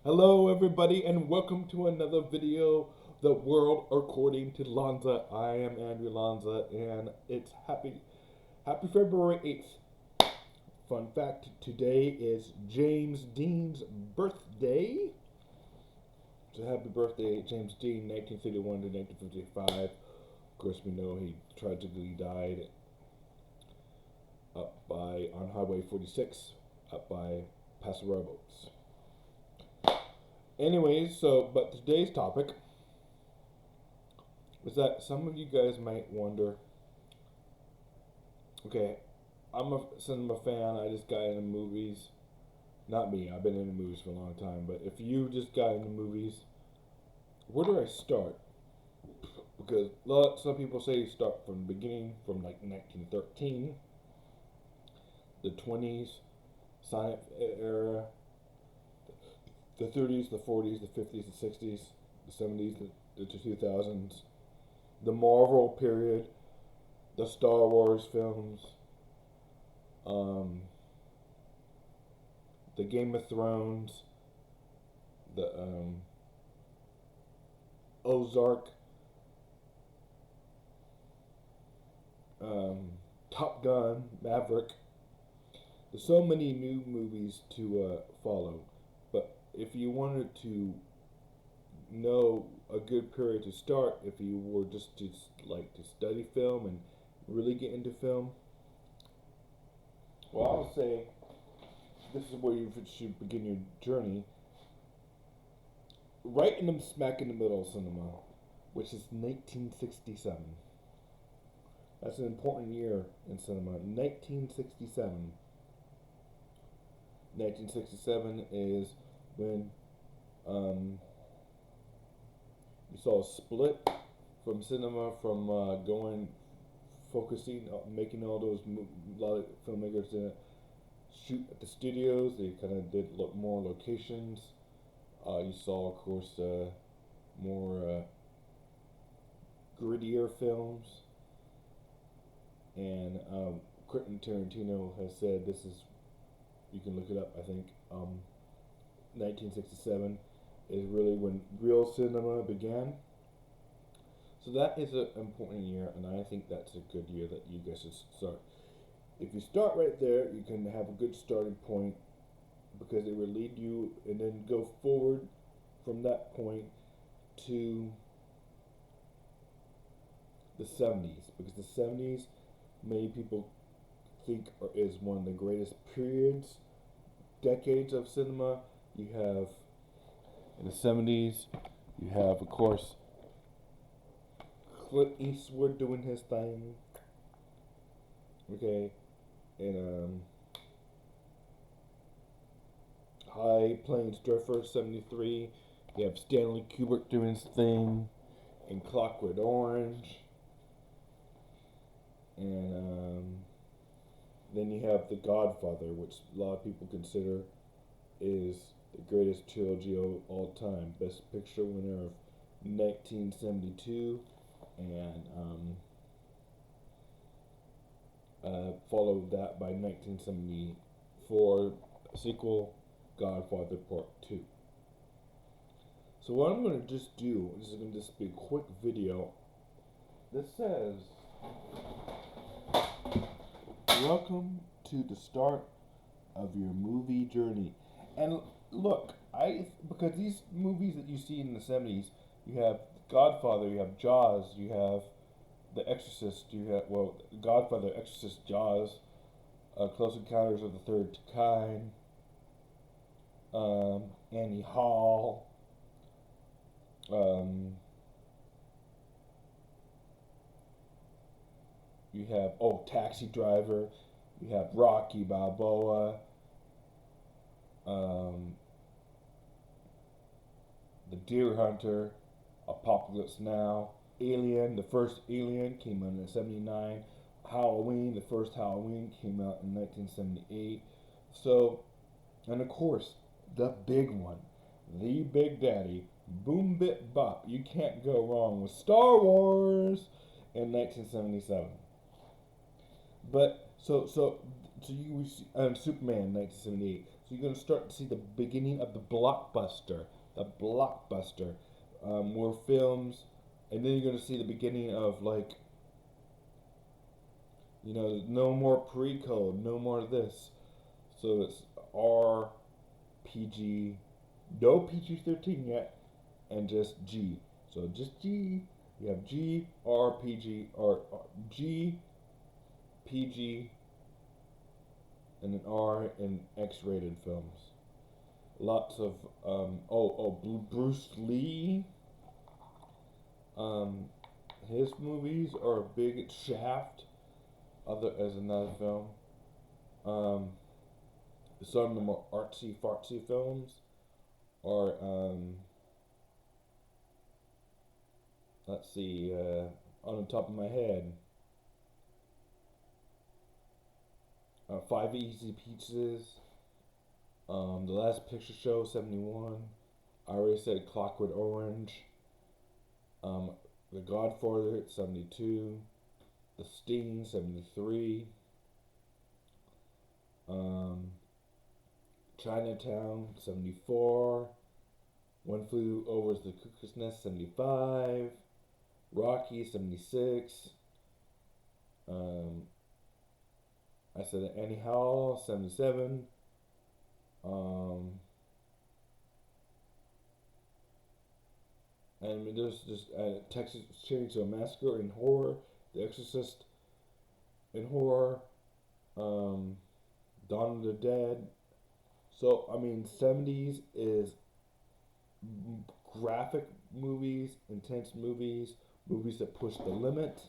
Hello everybody and welcome to another video, The World According to Lonza. I am Andrew Lonza and it's happy February 8th. Fun fact, today is James Dean's birthday. So happy birthday, James Dean, 1931 to 1955. Of course we know he tragically died on Highway 46 up by Paso Robles. Anyways, but today's topic is that some of you guys might wonder, okay, I'm a cinema fan, I just got into movies. Not me, I've been into movies for a long time, but if you just got into movies, where do I start? Because some people say you start from the beginning, from like 1913, the 20s, silent era, the 30s, the 40s, the 50s, the 60s, the 70s, the 2000s, the Marvel period, the Star Wars films, the Game of Thrones, the Ozark, Top Gun, Maverick. There's so many new movies to follow, but if you wanted to know a good period to start, if you were just to like to study film and really get into film, well, I'll say this is where you should begin your journey. Right in the smack in the middle of cinema, which is 1967. That's an important year in cinema. 1967. 1967 is when you saw a split from cinema from focusing, making all those, a lot of filmmakers didn't shoot at the studios. They kind of did more locations. You saw, of course, more grittier films. And Quentin Tarantino has said this is, you can look it up, I think, 1967 is really when real cinema began. So that is an important year, and I think that's a good year that you guys should start. If you start right there, you can have a good starting point because it will lead you and then go forward from that point to the 70s, because the 70s, many people think is one of the greatest decades of cinema. You have, in the 70s, you have, of course, Clint Eastwood doing his thing. Okay, and High Plains Drifter, 73. You have Stanley Kubrick doing his thing, and Clockwork Orange. And then you have The Godfather, which a lot of people consider is the greatest trilogy of all time. Best Picture winner of 1972, and followed that by 1974 sequel, Godfather Part 2. So what I'm going to just do is going to just be a quick video. This says, welcome to the start of your movie journey. And look, because these movies that you see in the 70s, you have Godfather, you have Jaws, you have The Exorcist, you have, well, Godfather, Exorcist, Jaws, Close Encounters of the Third Kind, Annie Hall, you have, Taxi Driver, you have Rocky Balboa, The Deer Hunter, Apocalypse Now, Alien, the first Alien came out in 79, Halloween, the first Halloween came out in 1978. So, and of course, the big one, the Big Daddy, Boom Bit Bop, you can't go wrong with Star Wars in 1977. But so So you see, Superman 1978. So you're gonna start to see the beginning of the blockbuster, more films, and then you're gonna see the beginning of like, no more pre-code, no more of this. So it's R, PG, no PG-13 yet, and just G. So just G. You have G, R, PG, or G, PG, and an R in X-rated films. Lots of Bruce Lee. Um, his movies are big. Shaft, other as another film. Um, some of the more artsy fartsy films are let's see, on the top of my head, Five Easy Pizzas, The Last Picture Show, 71. I already said Clockwork Orange. The Godfather, 72. The Sting, 73. Chinatown, 74. One Flew Over the Cuckoo's Nest, 75. Rocky, 76. I said Annie Hall, 77. And there's just Texas Chainsaw Massacre in horror, The Exorcist in horror, Dawn of the Dead. So, 70s is graphic movies, intense movies, movies that push the limit.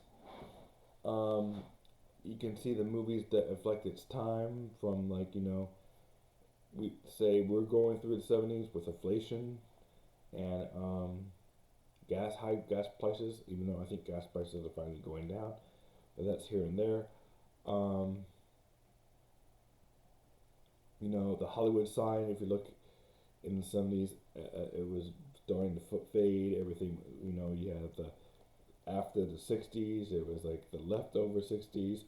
You can see the movies that reflect its time from, like, we say we're going through the 70s with inflation and gas prices, even though I think gas prices are finally going down, but that's here and there. The Hollywood sign, if you look in the 70s, it was starting to fade. Everything, you had after the 60s, it was like the leftover 60s,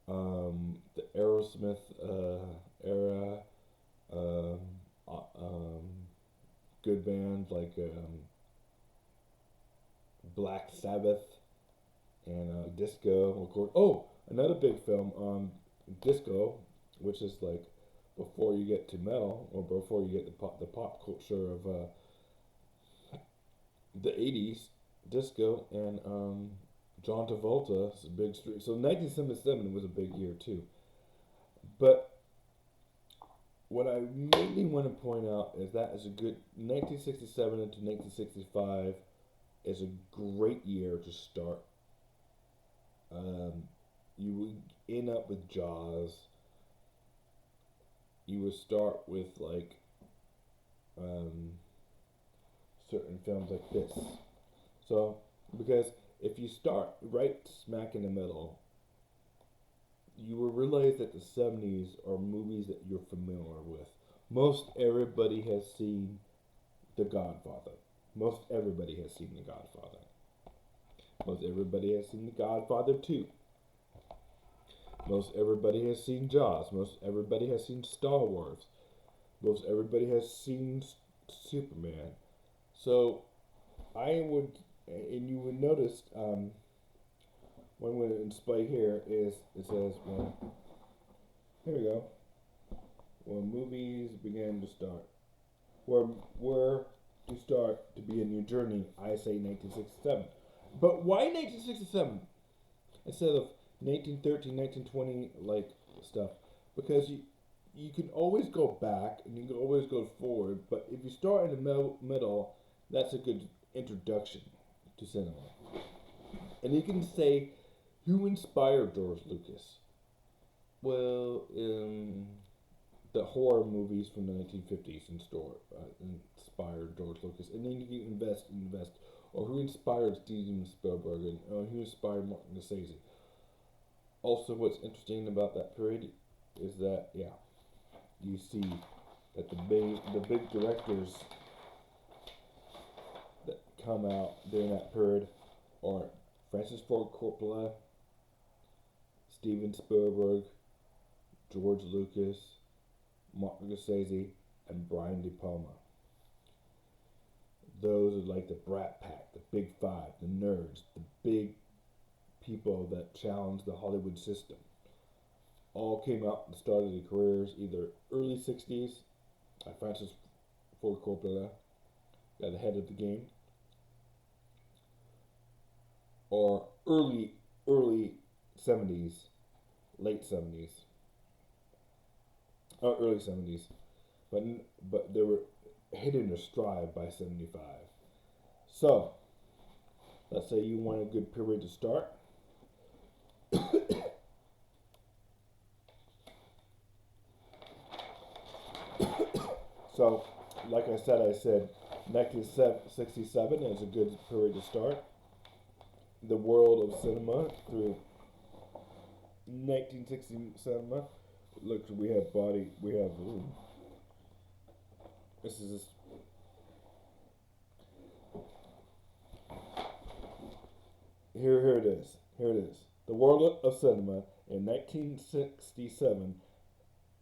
the Aerosmith era, good bands like Black Sabbath and disco, of course. Oh, another big film, disco, which is like before you get to metal or before you get the pop culture of the 80s, disco, and John Travolta's big street. So 1977 was a big year too. But what I mainly want to point out is that is a good 1967 into 1965 is a great year to start. You would end up with Jaws. You would start with like certain films like this. So, because if you start right smack in the middle, you will realize that the 70s are movies that you're familiar with. Most everybody has seen The Godfather. Most everybody has seen The Godfather. Most everybody has seen The Godfather 2. Most everybody has seen Jaws. Most everybody has seen Star Wars. Most everybody has seen Superman. So, I would, and you would notice, one way to inspire here is, it says, well, here we go. When movies began to start. Where to start to be a new journey, I say 1967. But why 1967 instead of 1913, 1920 like stuff? Because you can always go back and you can always go forward, but if you start in the middle, that's a good introduction to cinema. And you can say, who inspired George Lucas? Well, the horror movies from the 1950s inspired George Lucas, and then you can invest. Or who inspired Steven Spielberg, and who inspired Martin Scorsese? Also, what's interesting about that period is that you see that the big directors that come out during that period are Francis Ford Coppola, Steven Spielberg, George Lucas, Martin Scorsese, and Brian De Palma. Those are like the Brat Pack, the Big Five, the nerds, the big people that challenge the Hollywood system. All came out and started their careers either early 60s, like Francis Ford Coppola, got ahead of the game, or early 70s, late 70s, or early 70s, but they were hitting their stride by 75. So, let's say you want a good period to start. So, like I said 1967 is a good period to start. The world of cinema through 1960 cinema. Look, we have this is here it is. Here it is. The world of cinema in 1967,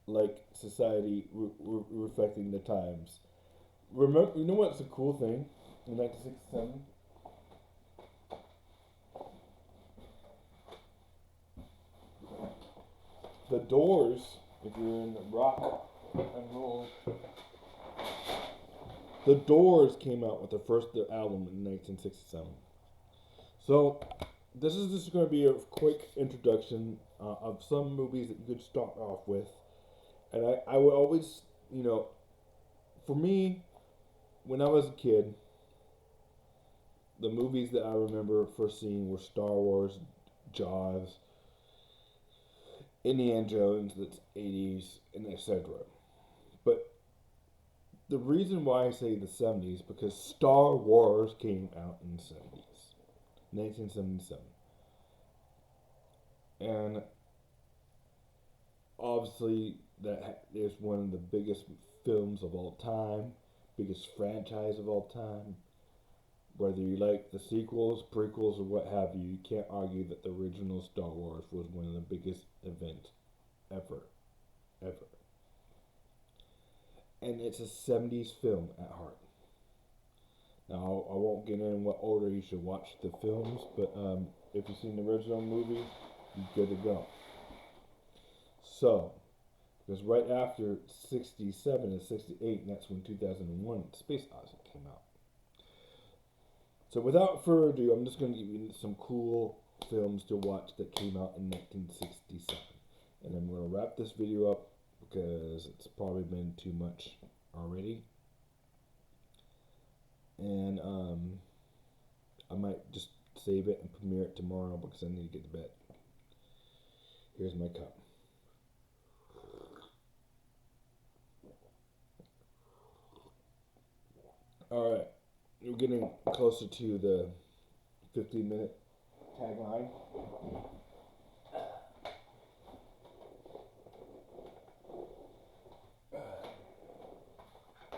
like society reflecting the times. Remember, you know what's a cool thing in 1967? The Doors, if you're in rock and roll, the Doors came out with their first album in 1967. So, this is just going to be a quick introduction of some movies that you could start off with. And I would always, for me, when I was a kid, the movies that I remember first seeing were Star Wars, Jaws, Indiana Jones, that's 80s, and etc. But the reason why I say the 70s, because Star Wars came out in the 70s, 1977. And obviously that is one of the biggest films of all time, biggest franchise of all time. Whether you like the sequels, prequels, or what have you, you can't argue that the original Star Wars was one of the biggest events ever. And it's a 70s film at heart. Now, I won't get in what order you should watch the films, but if you've seen the original movie, you're good to go. So, because right after 67 and 68, and that's when 2001 Space Odyssey came out. So without further ado, I'm just going to give you some cool films to watch that came out in 1967. And I'm going to wrap this video up because it's probably been too much already. And I might just save it and premiere it tomorrow because I need to get to bed. Here's my cup. Alright, we're getting closer to the 15-minute tagline.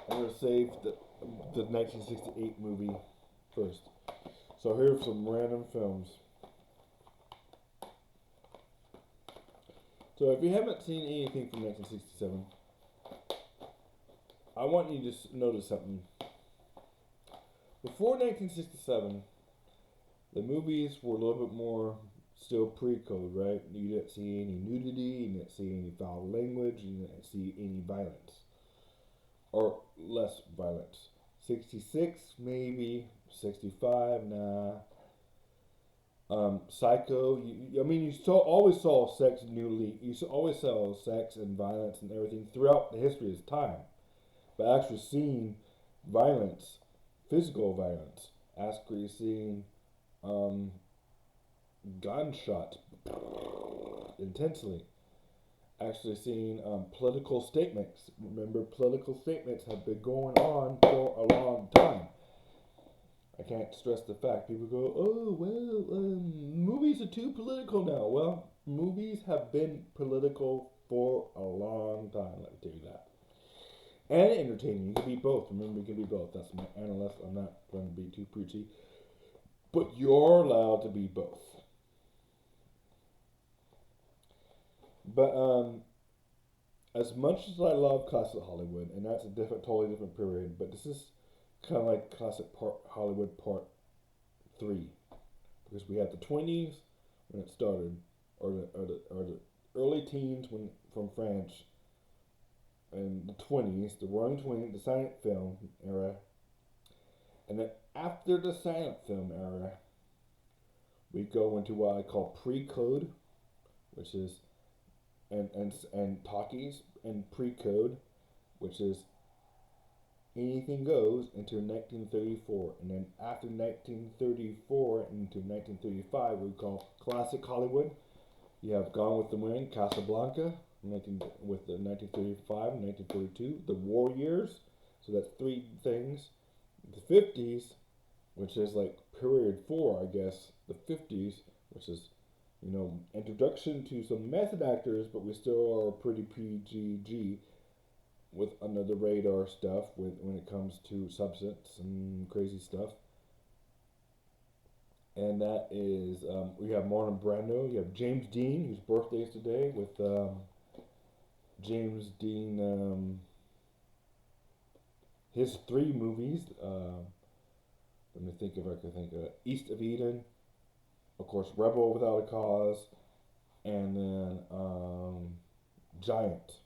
I'm going to save the 1968 movie first. So here's some random films. So if you haven't seen anything from 1967, I want you to notice something. Before 1967, the movies were a little bit more still pre-code, right? You didn't see any nudity, you didn't see any foul language, you didn't see any violence. Or less violence. 66, maybe. 65, nah. Psycho, you always saw sex nudity. You always saw sex and violence and everything throughout the history of time. But actually seeing violence, physical violence, actually seeing gunshots intensely, actually seeing political statements. Remember, political statements have been going on for a long time. I can't stress the fact. People go, oh, well, movies are too political now. Well, movies have been political for a long time, let me tell you that. And entertaining. You can be both. Remember, you can be both. That's my analyst. I'm not going to be too preachy. But you're allowed to be both. But as much as I love classic Hollywood, and that's a totally different period, but this is kind of like Hollywood Part 3. Because we had the 20s when it started, or the early teens when from France, and the 20s, the Roaring Twenties, the silent film era, and then after the silent film era, we go into what I call pre-code, which is and talkies, and pre-code, which is anything goes, into 1934, and then after 1934 into 1935, we call classic Hollywood. You have Gone with the Wind, Casablanca, 19, with the 1935 and 1942, the war years. So that's three things. The 50s, which is like period four, I guess. The 50s, which is, introduction to some method actors, but we still are pretty PGG with under the radar stuff when it comes to substance and crazy stuff. And that is, we have Marlon Brando, you have James Dean, whose birthday is today, with James Dean, his three movies. Let me think if I can think of it. East of Eden, of course, Rebel Without a Cause, and then Giant,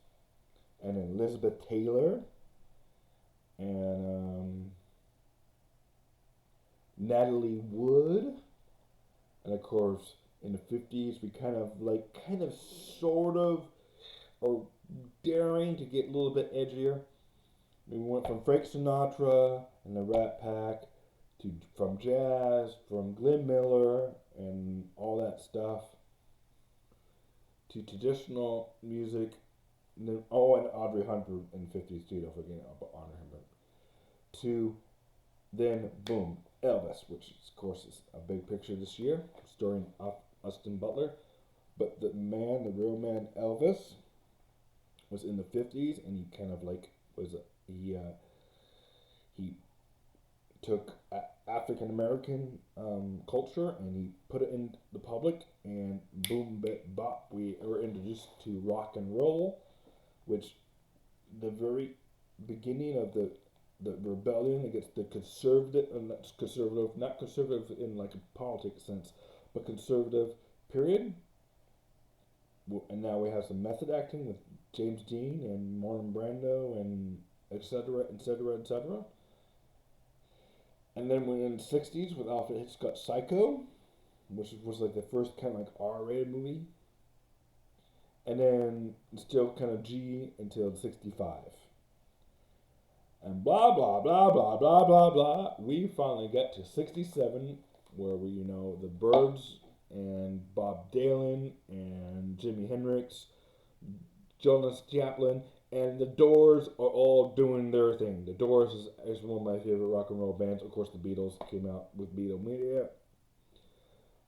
and then Elizabeth Taylor, and Natalie Wood, and of course in the 50s we sort of are daring to get a little bit edgier. We went from Frank Sinatra and the Rat Pack to from jazz, from Glenn Miller and all that stuff, to traditional music. And Audrey Hepburn in the 50s too. Don't forget about Audrey Hepburn. To then boom, Elvis, which of course is a big picture this year, starring Austin Butler. But the real man Elvis, was in the 50s, and he kind of like he took African American culture and he put it in the public, and boom, bop, we were introduced to rock and roll, which the very beginning of the rebellion against the conservative, not conservative in like a politics sense, but conservative period. And now we have some method acting with James Dean and Marlon Brando and etc. etc. etc. And then we're in the 60s with Alfred Hitchcock's Psycho, which was like the first kind of like R-rated movie. And then still kind of G until 65. And blah, blah, blah, blah, blah, blah, blah. We finally get to 67, where the Byrds and Bob Dylan and Jimi Hendrix, Jonas Joplin, and the Doors are all doing their thing. The Doors is one of my favorite rock and roll bands. Of course, the Beatles came out with Beatlemania.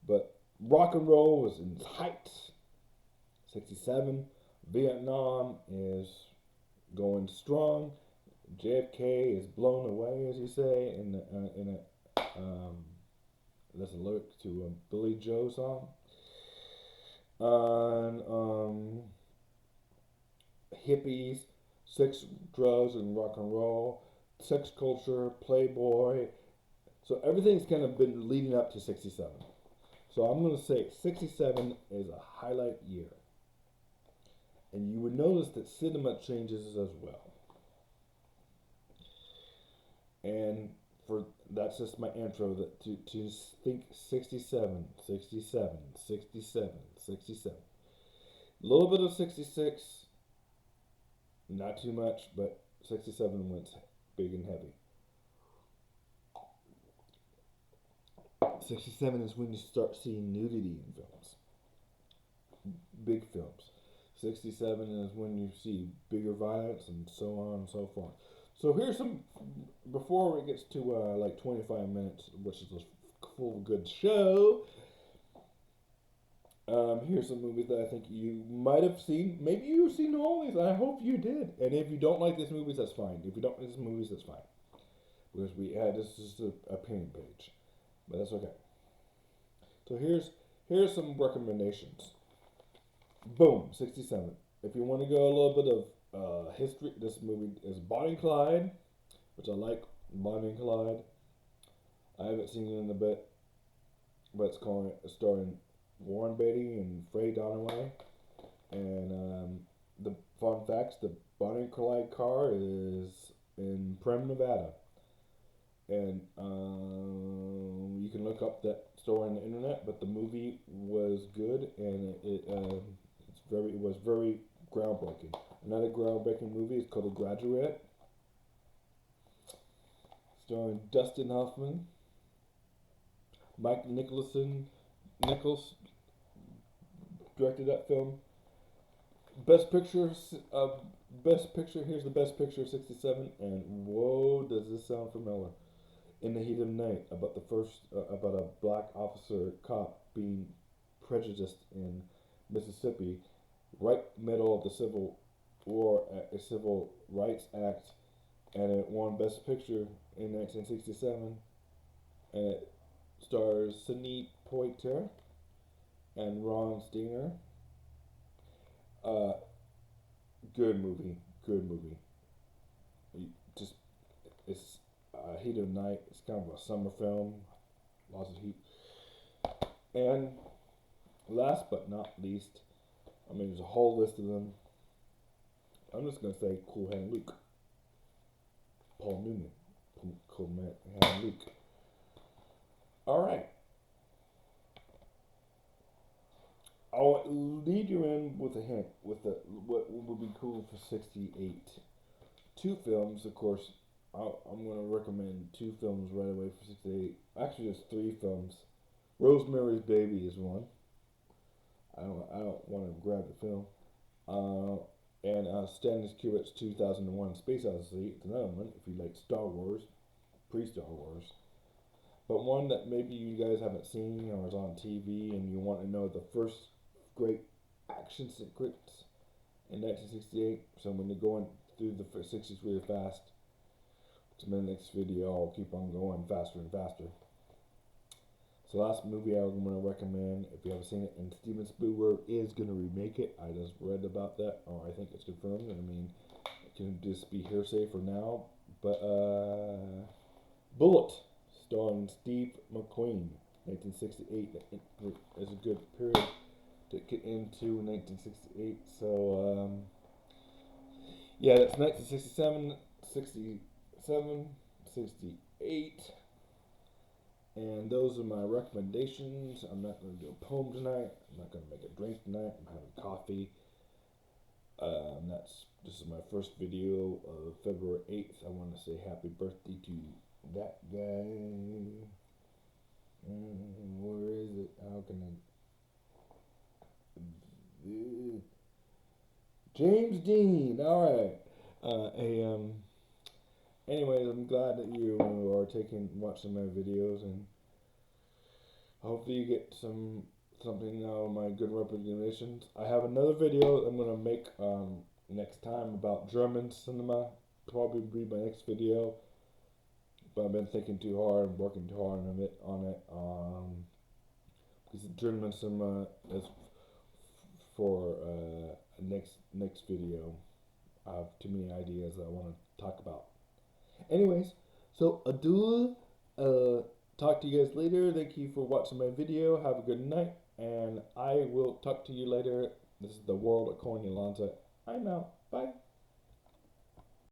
But rock and roll was in its height. 67. Vietnam is going strong. JFK is blown away, as you say, in a that's a lyric to a Billy Joe song. On hippies, sex, drugs, and rock and roll, sex culture, Playboy. So everything's kind of been leading up to 67. So I'm going to say 67 is a highlight year. And you would notice that cinema changes as well. And that's just my intro, that to think 67, 67, 67, 67. A little bit of 66, not too much, but 67 went big and heavy. 67 is when you start seeing nudity in films. Big films. 67 is when you see bigger violence and so on and so forth. So here's some, before it gets to like 25 minutes, which is a full good show. Here's some movies that I think you might have seen. Maybe you've seen all these. I hope you did. And if you don't like these movies, that's fine. If you don't like these movies, that's fine. Because this is a opinion page. But that's okay. So here's some recommendations. Boom, 67. if you want to go a little bit of history, this movie is Bonnie and Clyde, which I like. Bonnie and Clyde. I haven't seen it in a bit, but it's starring Warren Beatty and Faye Dunaway. And the fun facts: the Bonnie and Clyde car is in Prem, Nevada, and you can look up that story on the internet. But the movie was good, and it was very groundbreaking. Another groundbreaking movie is called The Graduate, starring Dustin Hoffman, Mike Nichols directed that film. Best Picture, Best Picture. Here's the Best Picture of '67, and whoa, does this sound familiar? In the Heat of the Night, about a black officer cop being prejudiced in Mississippi, right middle of the Civil War, a Civil Rights Act, and it won Best Picture in 1967, and it stars Sidney Poitier and Ron Steiner. Uh, Good movie, good movie. You just it's Heat of the Night. It's kind of a summer film, lots of heat. And last but not least, I mean, there's a whole list of them. I'm just gonna say Cool Hand Luke, Paul Newman, Cool Hand Luke. All right, I'll lead you in with a hint with what would be cool for '68. Two films, of course. I'm going to recommend two films right away for '68. Actually, there's three films. Rosemary's Baby is one. I don't want to grab the film. And Stanley Kubrick's 2001: Space Odyssey. It's another one if you like Star Wars, pre-Star Wars. But one that maybe you guys haven't seen or is on TV and you want to know the first great action sequence in 1968. So when you're going through the '60s really fast, to my next video, I'll keep on going faster and faster. So last movie I'm going to recommend, if you haven't seen it, and Steven Spielberg is going to remake it. I just read about that, or I think it's confirmed. I mean, it can just be hearsay for now. But Bullet, starring Steve McQueen, 1968. Is a good period to get into 1968. So yeah, that's 1967, 67, 68. And those are my recommendations. I'm not going to do a poem tonight. I'm not going to make a drink tonight. I'm having coffee. This is my first video of February 8th. I want to say happy birthday to that guy. Where is it? How can I? James Dean. All right. Anyways, I'm glad that you are watching my videos, and hopefully you get something out of my good recommendations. I have another video I'm gonna make next time about German cinema. Probably be my next video, but I've been thinking too hard and working too hard on it. Because German cinema is for next video. I have too many ideas that I want to talk about. Anyways, so adieu. Talk to you guys later. Thank you for watching my video. Have a good night, and I will talk to you later. This is the world according to Lonza. I'm out. Bye.